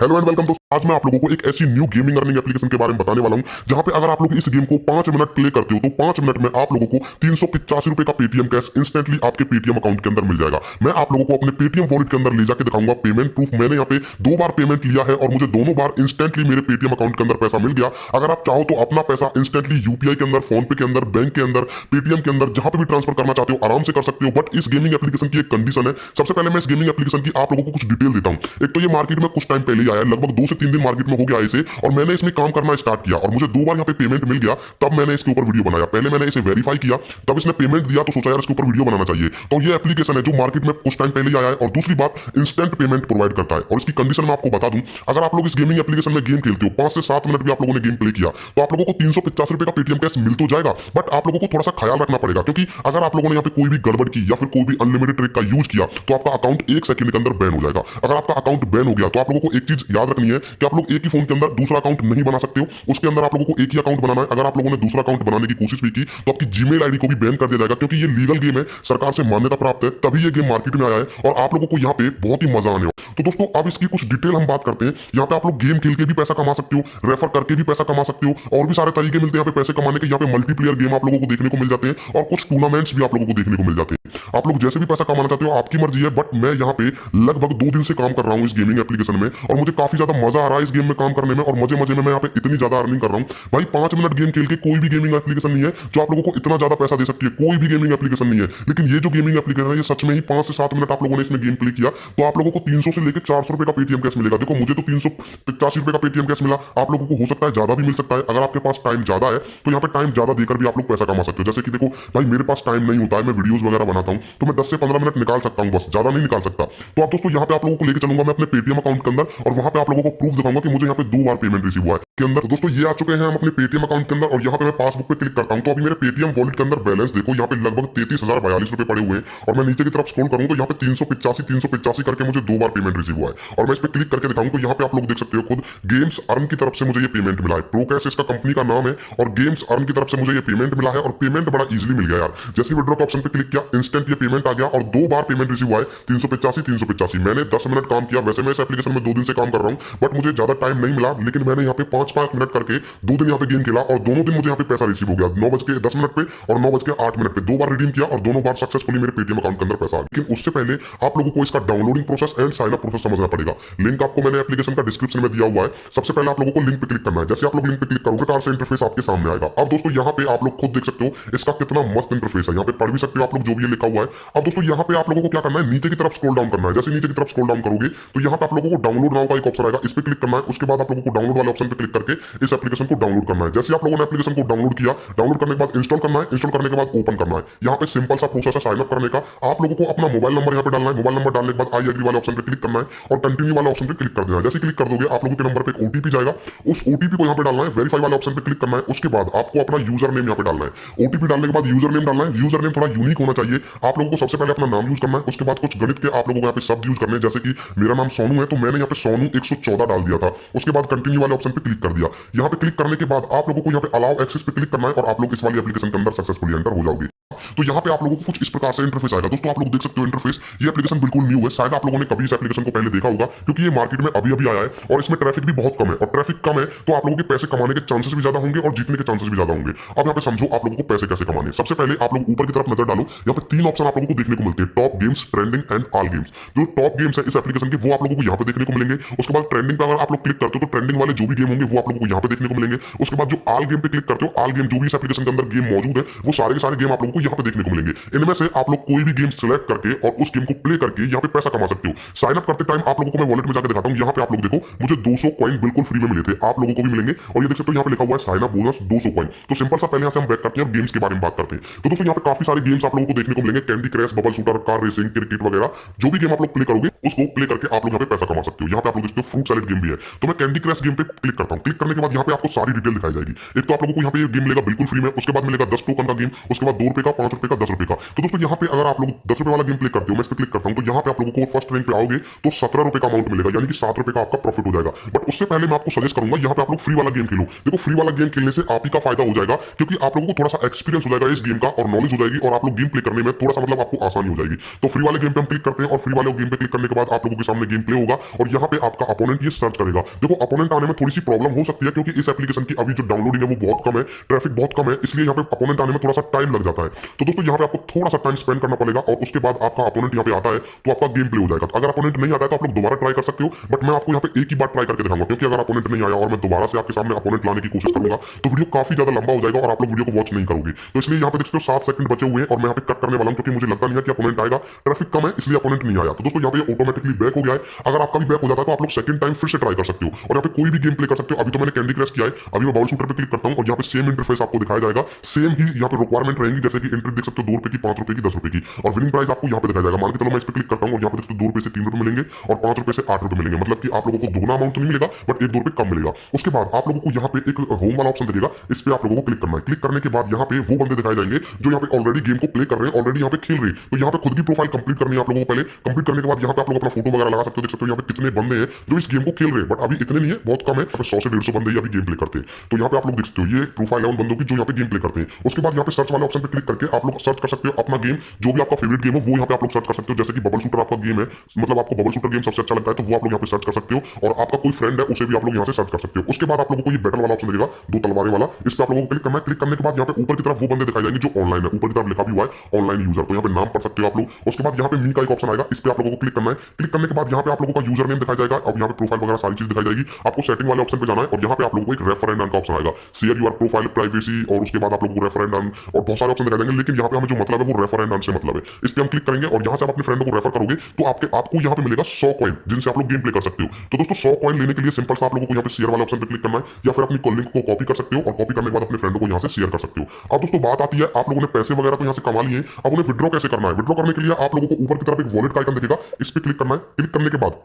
Hello and welcome दोस्तों। आज मैं आप लोगों को एक ऐसी न्यू गेमिंग अर्निंग एप्लीकेशन के बारे में बताने वाला हूं जहां पे अगर आप लोग इस गेम को 5 मिनट प्ले करते हो तो 5 मिनट में आप लोगों को 385 रुपए का पेटीएम कैश इंस्टेंटली आपके पेटीएम अकाउंट के अंदर मिल जाएगा। मैं आप लोगों को अपने पेटीएम वॉलेट के अंदर ले जाकर दिखाऊंगा पेमेंट प्रूफ। मैंने यहाँ पे 2 बार पेमेंट लिया है और मुझे दोनों बार इंस्टेंटली मेरे पेटीएम अकाउंट के अंदर पैसा मिल गया। अगर आप चाहो तो अपना पैसा इंस्टेंटली यूपीआई के अंदर, फोन पे के अंदर, बैंक के अंदर, पेटीएम के अंदर, जहां पे भी ट्रांसफर करना चाहते हो आराम से कर सकते हो। बट इस गेमिंग एप्लीकेशन की एक कंडीशन है। सबसे पहले मैं इस गेमिंग एप्लीकेशन की आप लोगों को कुछ डिटेल देता हूं। एक तो ये मार्केट में कुछ टाइम पहले ही आया, लगभग 2 से 3 दिन मार्केट में हो गया इसे, और मैंने इसमें काम करना स्टार्ट किया और मुझे 2 बार यहाँ पे पेमेंट मिल गया। तब मैंने इसके ऊपर वीडियो बनाया। पहले मैंने इसे वेरीफाई किया, तब इसने पेमेंट दिया तो सोचा यार इसके ऊपर वीडियो बनाना चाहिए। तो ये एप्लीकेशन है जो मार्केट में कुछ टाइम पहले ही आया है। और दूसरी बात, इंस्टेंट पेमेंट प्रोवाइड करता है। और इसकी कंडीशन मैं आपको बता दूं, अगर आप लोग इस गेमिंग एप्लीकेशन में गेम खेलते हो, 5 से 7 मिनट भी आप लोगों ने गेम प्ले किया तो आप लोगों को 350 रुपए का पेटीएम कैश मिल तो जाएगा। बट आप लोगों को थोड़ा सा ख्याल रखना पड़ेगा, क्योंकि अगर आप लोगों ने यहाँ पे कोई भी गड़बड़ की या फिर कोई भी अनलिमिटेड ट्रिक का यूज किया तो आपका अकाउंट 1 सेकंड के अंदर बैन हो जाएगा। अगर आपका अकाउंट बैन हो गया तो आप लोगों को एक चीज याद रखनी है कि आप लोग एक ही फोन के अंदर दूसरा अकाउंट नहीं बना सकते हो। उसके अंदर आप लोगों को एक ही अकाउंट बनाना है। अगर आप लोगों ने दूसरा अकाउंट बनाने की कोशिश भी की तो आपकी जीमेल आईडी को भी बैन कर दिया जाएगा, क्योंकि ये लीगल गेम है, सरकार से मान्यता प्राप्त है, तभी ये गेम मार्केट में आया है और आप लोगों को यहाँ पे बहुत ही मजा आने वाला। तो दोस्तों अब इसकी कुछ डिटेल हम बात करते हैं। यहाँ पे आप लोग गेम खेल के भी पैसा कमा सकते हो, रेफर करके भी पैसा कमा सकते हो, और भी सारे तरीके मिलते हैं यहाँ पे पैसे कमाने के। यहाँ पे मल्टीप्लेयर गेम आप लोगों को देखने को मिल जाते हैं और कुछ टूर्नामेंट्स भी आप लोगों को देखने को मिल जाते हैं। आप लोग जैसे भी पैसा कमाना चाहते हो आपकी मर्जी है। बट मैं यहाँ पे लगभग 2 दिन से काम कर रहा हूँ इस गेमिंग एप्लीकेशन में और मुझे काफी ज्यादा मजा आ रहा है इस गेम में काम करने में। और मजे मजे में मैं यहाँ पे इतनी ज्यादा अर्निंग कर रहा हूँ भाई। 5 मिनट गेम खेल के कोई भी गेमिंग एप्लीकेशन नहीं है जो आप लोगों को इतना ज्यादा पैसा दे सकती है। कोई भी गेमिंग एप्लीकेशन नहीं है। लेकिन ये जो गेमिंग एप्लीकेशन है ये सच में ही 5 से 7 मिनट आप लोगों ने इसमें गेम प्ले किया तो आप लोगों को 300 से लेकर 400 रुपए का पेटीएम कैश मिलेगा। देखो मुझे तो 385 रुपए का पेटीएम कैश मिला, आप लोगों को हो सकता है ज्यादा भी मिल सकता है। अगर आपके पास टाइम ज्यादा है तो यहाँ पे टाइम ज्यादा देकर भी आप लोग पैसा कमा सकते हो। जैसे कि देखो भाई मेरे पास टाइम नहीं होता है, मैं वीडियोस वगैरह बनाता हूँ तो मैं 10 से 15 मिनट निकाल सकता हूँ, बस ज्यादा नहीं निकाल सकता। तो आप दोस्तों यहाँ पे आप लोगों को लेकर चलूंगा मैं अपने पेटीएम अकाउंट के अंदर और वहां पे आप लोगों को प्रूफ दिखाऊंगा कि मुझे यहाँ पे 2 बार पेमेंट रिसीव हुआ है के अंदर। तो दोस्तों ये आ चुके हैं हम अपने पेटीएम अकाउंट के अंदर और यहाँ पे मैं पासबुक पे क्लिक करता हूँ तो अभी मेरे पेटीएम वॉलेट के अंदर बैलेंस देखो यहाँ पे लगभग 33,042 रुपए पड़े हुए हैं। और मैं नीचे की तरफ स्क्रॉल करूँ तो यहाँ पे 385 करके मुझे 2 बार पेमेंट रिसीव हुआ है। और मैं इस पे क्लिक करके दिखाऊं तो यहाँ पे आप लोग देख सकते हो खुद गेम्स अर्न की तरफ से मुझे ये पेमेंट मिला है। प्रो कैसे इसका कंपनी का नाम है और गेम्स अर्न की तरफ से मुझे ये पेमेंट मिला है और पेमेंट बड़ा इजीली मिल गया यार। जैसे विड्रॉ का ऑप्शन पे क्लिक किया इंस्टेंट ये पेमेंट आ गया और 2 बार पेमेंट रिसीव हुआ है 385। मैंने 10 मिनट काम किया। वैसे मैं इस एप्लीकेशन में 2 दिन से काम कर रहा हूँ बट मुझे ज्यादा टाइम नहीं मिला, लेकिन मैंने यहाँ पे 5-5 मिनट करके 2 दिन यहाँ पे गेम खेला और दोनों दिन मुझे यहाँ पे पैसा रिसीव हो गया। 9:10 पे और 9:08 पे 2 बार रिडीम किया और दोनों बार सक्सेसफुली मेरे पेटीएम अकाउंट के अंदर पैसा आ गया। लेकिन उससे पहले आप लोगों को इसका downloading process and sign up process समझना पड़ेगा। लिंक आपको मैंने एप्लीकेशन का डिस्क्रिप्शन में दिया हुआ है। सबसे पहले आप लोगों को लिंक पे क्लिक करना है। जैसे आप लोग लिंक पे क्लिक करोगे कार से इंटरफेस आपके सामने आएगा। अब दोस्तों यहाँ पे आप लोग खुद देख सकते हो इसका कितना मस्त इंटरफेस है। यहाँ पे पढ़ भी सकते हो आप लोग जो भी ये लिखा हुआ है। अब दोस्तों यहाँ पे आप लोगों को क्या करना है, नीचे की तरफ स्क्रॉल डाउन करना है। जैसे नीचे की तरफ स्क्रॉल डाउन करोगे तो यहाँ पे आप लोगों को डाउनलोड नाउ का एक ऑप्शन आएगा, इस पे क्लिक करना है। उसके बाद आप लोगों को डाउनलोड वाले ऑप्शन पे क्लिक करके इस एप्लीकेशन को डाउनलोड करना है। जैसे आप लोगों ने एप्लीकेशन को डाउनलोड किया, डाउनलोड करने के बाद इंस्टॉल करना है, इंस्टॉल करने के बाद ओपन करना है। यहाँ पे सिंपल सा प्रोसेस है साइन अप करने का। आप लोगों को अपना मोबाइल नंबर यहाँ पे डालना है। मोबाइल नंबर डालने के बाद आई एग्री वाले ऑप्शन पे क्लिक करना है और कंटिन्यू वाले ऑप्शन पे क्लिक कर देना है। जैसे क्लिक कर दोगे आप लोगों के नंबर पे एक ओटीपी जाएगा, उस ओटीपी को यहाँ पे डालना है। वेरीफाई वाले ऑप्शन पे क्लिक करना है। उसके बाद आपको अपना यूजर नेम यहाँ पे डालना है। ओटीपी डालने के बाद यूजर नेम डालना है। यूजर नेम थोड़ा यूनिक होना चाहिए। आप लोगों को सबसे पहले अपना नाम यूज करना है। उसके बाद कुछ गणित के आप लोगों को यहाँ पे शब्द यूज करने हैं। जैसे कि मेरा नाम सोनू है तो मैंने यहाँ पे सोनू 114 डाल दिया था। उसके बाद कंटिन्यू वाले ऑप्शन पे क्लिक कर दिया। यहाँ पे क्लिक करने के बाद आप लोगों को यहाँ पे अलाउ एक्सेस पे क्लिक करना है और आप लोग इस वाली एप्लीकेशन के अंदर सक्सेसफुली एंटर हो जाओगे। तो यहाँ पे आप लोगों को कुछ इस प्रकार से इंटरफेस आएगा। दोस्तों आप लोग देख सकते हो इंटरफेस, ये एप्लीकेशन बिल्कुल न्यू है। शायद आप लोगों ने कभी इस एप्लीकेशन को पहले देखा होगा क्योंकि ये मार्केट में अभी आया है और इसमें ट्रैफिक भी बहुत कम है। और ट्रैफिक कम है तो आप लोगों के पैसे कमाने के चांसेस भी ज्यादा होंगे और जीतने के चांसेस भी ज्यादा होंगे। अब यहाँ पे समझो आप लोगों को पैसे कैसे कमाने। सबसे पहले आप लोग ऊपर की तरफ नजर डालो, यहाँ पे 3 ऑप्शन आप लोगों को देखने को मिलते हैं, top games, trending and all games. जो टॉप गेम्स है इस एप्लीकेशन के वो आप लोगों को यहाँ पे देखने को मिलेंगे। उसके बाद ट्रेंडिंग पे अगर आप लोग क्लिक करते हो तो ट्रेंडिंग वाले जो भी गेम होंगे वो आप लोगों को यहाँ पे देखने को मिलेंगे। उसके बाद जो ऑल गेम पे क्लिक करते हो, ऑल गेम जो भी इस एप्लीकेशन के अंदर गेम मौजूद है वो सारे के सारे गेम आप लोगों को यहाँ पे देखने को मिलेंगे। इनमें से आप लोग कोई भी गेम सिलेक्ट करके और उस गेम को प्ले करके यहाँ पे पैसा कमा सकते हो। साइन अप करते टाइम आप लोगों को मैं वॉलेट में जाकर दिखाता हूँ। यहाँ पे आप लोग देखो मुझे 200 कॉइन बिल्कुल फ्री में मिले थे, आप लोगों को भी मिलेंगे। और ये देख सकते हो यहाँ पे लिखा हुआ है साइन अप बोनस 200 कॉइन। तो सिंपल सा पहले यहाँ से हम बैक करते हैं और गेम्स के बारे में बात करते हैं। तो दोस्तों यहाँ पे काफी सारे गेम्स आप लोगों को देखने को मिलेंगे, candy crash, bubble shooter, car racing, cricket वगैरह। जो भी गेम आप लोग प्ले करोगे उसको प्ले करके आप लोग यहाँ पे पैसा कमा सकते हो। यहाँ पे आप लोग देखते हो फ्रूट सैलेड गेम भी है। तो मैं कैंडी क्रैश गेम पे क्लिक करता हूँ। क्लिक करने के बाद यहाँ पे आपको सारी डिटेल दिखाई जाएगी। एक तो आप लोगों को यहाँ पे गेम मिलेगा बिल्कुल फ्री में, उसके बाद मिलेगा 10 टोकन का गेम, उसके बाद 2 रुपए का, 5 रुपए का, 10 रुपए का। तो दोस्तों यहाँ पे अगर आप लोग 10 रुपए वाला गेम प्ले करते हो, मैं इस पे क्लिक करता हूँ, तो यहाँ पे आप लोगों को फर्स्ट रैंक पे आओगे तो 17 रुपए का अमाउंट मिलेगा, यानी कि 7 रुपए का आपका प्रॉफिट हो जाएगा। बट उससे पहले मैं आपको सजेस्ट करूंगा यहाँ पे आप लोग फ्री वाला गेम खेलो। देखो फ्री वाला गेम खेलने से आप ही का फायदा हो जाएगा, क्योंकि आप लोगों को थोड़ा सा एक्सपीरियंस हो जाएगा इस गेम का और नॉलेज हो जाएगी, और आप लोग गेम प्ले करने में थोड़ा सा मतलब आपको आसानी हो जाएगी। तो फ्री वाले गेम पे हम क्लिक करते हैं और फ्री वाले गेम पे क्लिक करने के बाद आप लोगों के सामने गेम प्ले होगा और यहाँ पे आपका अपोनेंट ये सर्च करेगा। देखो अपोनेंट आने में थोड़ी सी प्रॉब्लम हो सकती है, क्योंकि इस एप्लीकेशन की अभी जो डाउनलोडिंग है वो बहुत कम है, ट्रैफिक बहुत कम है, इसलिए यहाँ पे अपोनेंट आने में थोड़ा सा टाइम लग जाता है। तो दोस्तों यहाँ पे आपको थोड़ा सा टाइम स्पेंड करना पड़ेगा और उसके बाद आपका अपोनेंट यहाँ पे आता है तो आपका गेम प्ले हो जाएगा। अगर अपोनेंट नहीं आता है तो आप लोग दोबारा ट्राई कर सकते हो, बट मैं आपको यहाँ पे एक ही बार ट्राई करके दिखाऊंगा, क्योंकि अगर अपोनेंट नहीं आया और मैं दोबारा से आपके सामने अपोनेंट लाने की कोशिश करूंगा तो वीडियो काफी ज्यादा लंबा हो जाएगा और आप लोग वीडियो को वॉच नहीं करोगे। तो इसलिए यहाँ पे देखते हो 7 सेकंड बचे हुए हैं और मैं यहाँ पे कट करने वाला हूँ, क्योंकि मुझे लगता नहीं है कि अपोनेंट आएगा, ट्रैफिक कम है इसलिए अपोनेंट नहीं आया। तो दोस्तों यहाँ पे ऑटोमेटिकली बैक हो गया है। अगर आपका भी बैक हो जाता है तो आप लोग सेकंड टाइम फिर से ट्राई कर सकते हो और यहाँ पे कोई भी गेम प्ले कर सकते हो। अभी तो मैंने कैंडी क्रश किया है, अभी मैं बाउल शूटर पे क्लिक करता हूँ और यहाँ पे सेम इंटरफेस आपको दिखाया जाएगा, सेम ही यहाँ पे रिक्वायरमेंट रहेंगी, जैसे कि एंट्री देख सकते हो 2 रुपए की, 5 रुपए की, 10 रुपए की, और विनिंग प्राइस आपको यहाँ पे दिखाया जाएगा। मान के चलो मैं इस पे क्लिक करता हूँ और यहाँ पे देखो 2 रुपए से 3 रुपए मिलेंगे और 5 रुपए से 8 रुपए मिलेंगे, मतलब कि आप लोगों को दोगुना अमाउंट तो नहीं मिलेगा बट 1-2 रुपए कम मिलेगा। उसके बाद आप लोगों को यहाँ पे एक होम वाला ऑप्शन दिखेगा, इस पे आप लोगों को क्लिक करना है। क्लिक करने के बाद यहाँ पे वो बंदे दिखाए जाएंगे जो यहाँ पे ऑलरेडी गेम को प्ले कर रहे हैं, ऑलरेडी यहाँ पे खेल रहे हैं। तो यहाँ पे खुद की प्रोफाइल कंप्लीट करनी है आप लोगों को पहले। कंप्लीट करने के बाद यहाँ पे आप लोग अपना फोटो वगैरह लगा सकते हो, देख सकते हो यहाँ पे कितने बंदे हैं जो इस गेम को खेल रहे हैं, बट अभी इतने नहीं है, बहुत कम है, 100 से 150 बंदे ही अभी गेम प्ले करते हैं। तो यहाँ पे आप लोग देख सकते हो ये प्रोफाइल है उन बंदों की जो यहाँ पे गेम प्ले करते हैं। उसके बाद यहाँ पे सर्च वाले ऑप्शन पे क्लिक करके आप लोग सर्च कर सकते हो अपना गेम, जो भी आपका फेवरेट गेम हो वो यहाँ पे आप लोग सर्च कर सकते हो। जैसे कि बबल शूटर आपका गेम है, मतलब आपको बबल शूटर गेम सबसे अच्छा लगता है तो वो आप लोग यहाँ पे सर्च कर सकते हो, और आपका कोई फ्रेंड है उसे भी आप लोग यहाँ से सर्च कर सकते हो। उसके बाद आप लोगों को ये बैटल वाला ऑप्शन दिखेगा, 2 तलवारें वाला, इस पे आप लोगों को क्लिक करना है। क्लिक करने के बाद यहाँ पे ऊपर की तरफ वो बंदे दिखाई जाएंगे जो ऑनलाइन है, ऊपर की तरफ लिखा भी हुआ है ऑनलाइन यूजर, तो यहाँ पे नाम पढ़ सकते हो आप लोग। उसके बाद यहाँ पे मी का एक ऑप्शन आएगा, इस पे आप लोगों को क्लिक करना है। क्लिक करने के बाद यहाँ पे आप लोगों का यूजर नेम दिखाई जाएगा, अब यहाँ पे प्रोफाइल वगैरह सारी चीज दिखाई जाएगी। आपको सेटिंग वाले ऑप्शन पे जाना है और यहाँ पे आप लोगों को एक रेफर एंड अर्न का ऑप्शन आएगा, शेयर योर प्रोफाइल प्राइवेसी, और उसके बाद आप लोगों को रेफर एंड अर्न और बहुत सारे ऑप्शन दिखाई जाएंगे, लेकिन यहाँ पे हमें जो मतलब है वो रेफर एंड अर्न से मतलब है। इस पे हम क्लिक करेंगे और यहाँ से आप अपने फ्रेंड को रेफर करोगे तो आपको यहाँ पे मिलेगा 100 कॉइन, जिनसे आप लोग गेम प्ले कर सकते हो। तो दोस्तों 100 कॉइन लेने के लिए सिंपल सा आप लोगों को यहाँ पे शेयर वाले ऑप्शन पे क्लिक करना है, या फिर अपनी लिंक को कॉपी कर सकते हो और कॉपी करने के बाद अपने फ्रेंड को यहाँ से शेयर कर सकते हो। अब दोस्तों बात आती है, आप लोगों ने पैसे वगैरह तो यहाँ से कमा लिए, अब उन्हें विड्रॉ कैसे करना है। विड्रॉ करने के लिए आप लोगों को ऊपर की तरफ एक वॉलेट का आइकन दिखेगा, इस पे क्लिक करना है। क्लिक करने के बाद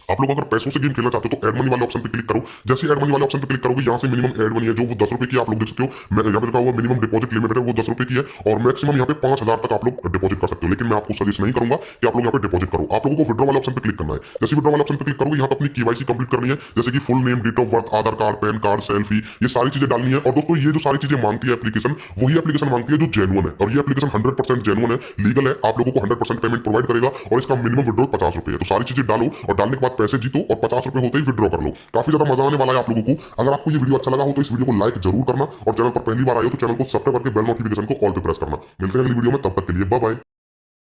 आप लोग अगर पैसों से गेम खेलना चाहते हो तो एड मनी वाले ऑप्शन पे क्लिक करो। जैसे एड मनी वाले ऑप्शन पे क्लिक करोगे यहाँ से मिनिमम एड मनी है जो वो 10 रुपए की आप लोग देख सकते हो। मैं यहाँ पे लिखा हुआ मिनिमम डिपॉजिट लिमिट है वो 10 रुपए की है, और मैक्सिमम यहाँ पे 5000 तक आप लोग डिपॉजिट कर सकते हो, लेकिन मैं आपको सजेस्ट नहीं करूंगा कि आप लोग यहाँ पे डिपॉजिट करो। आप लोगों को विड्रॉ वाले ऑप्शन पे क्लिक करना है। जैसे विड्रॉ वाले ऑप्शन पे क्लिक करोगे यहाँ पे अपनी केवाईसी कंप्लीट करनी है, जैसे कि full name, date of birth, Aadhaar card, PAN card, selfie, ये सारी चीजें डालनी है। और दोस्तों ये जो सारी चीजें मांगती है एप्लीकेशन, वही एप्लीकेशन मांगती है जो जेन्युइन है, और ये एप्लीकेशन 100% जेन्युइन है, लीगल है, आप लोगों को 100% पेमेंट प्रोवाइड करेगा, और इसका मिनिमम विड्रॉल 50 रुपए है। तो सारी चीजें डालो और डालने के बाद पैसे जीतो और 50 रुपए होते ही विड्रॉ कर लो। काफी ज्यादा मजा आने वाला है आप लोगों को। अगर आपको ये वीडियो अच्छा लगा हो तो इस वीडियो को लाइक जरूर करना, और चैनल पर पहली बार आए हो तो चैनल को सब्सक्राइब करके बेल नोटिफिकेशन को ऑल पे प्रेस करना। मिलते हैं अगली वीडियो में, तब तक के लिए बाय बाय।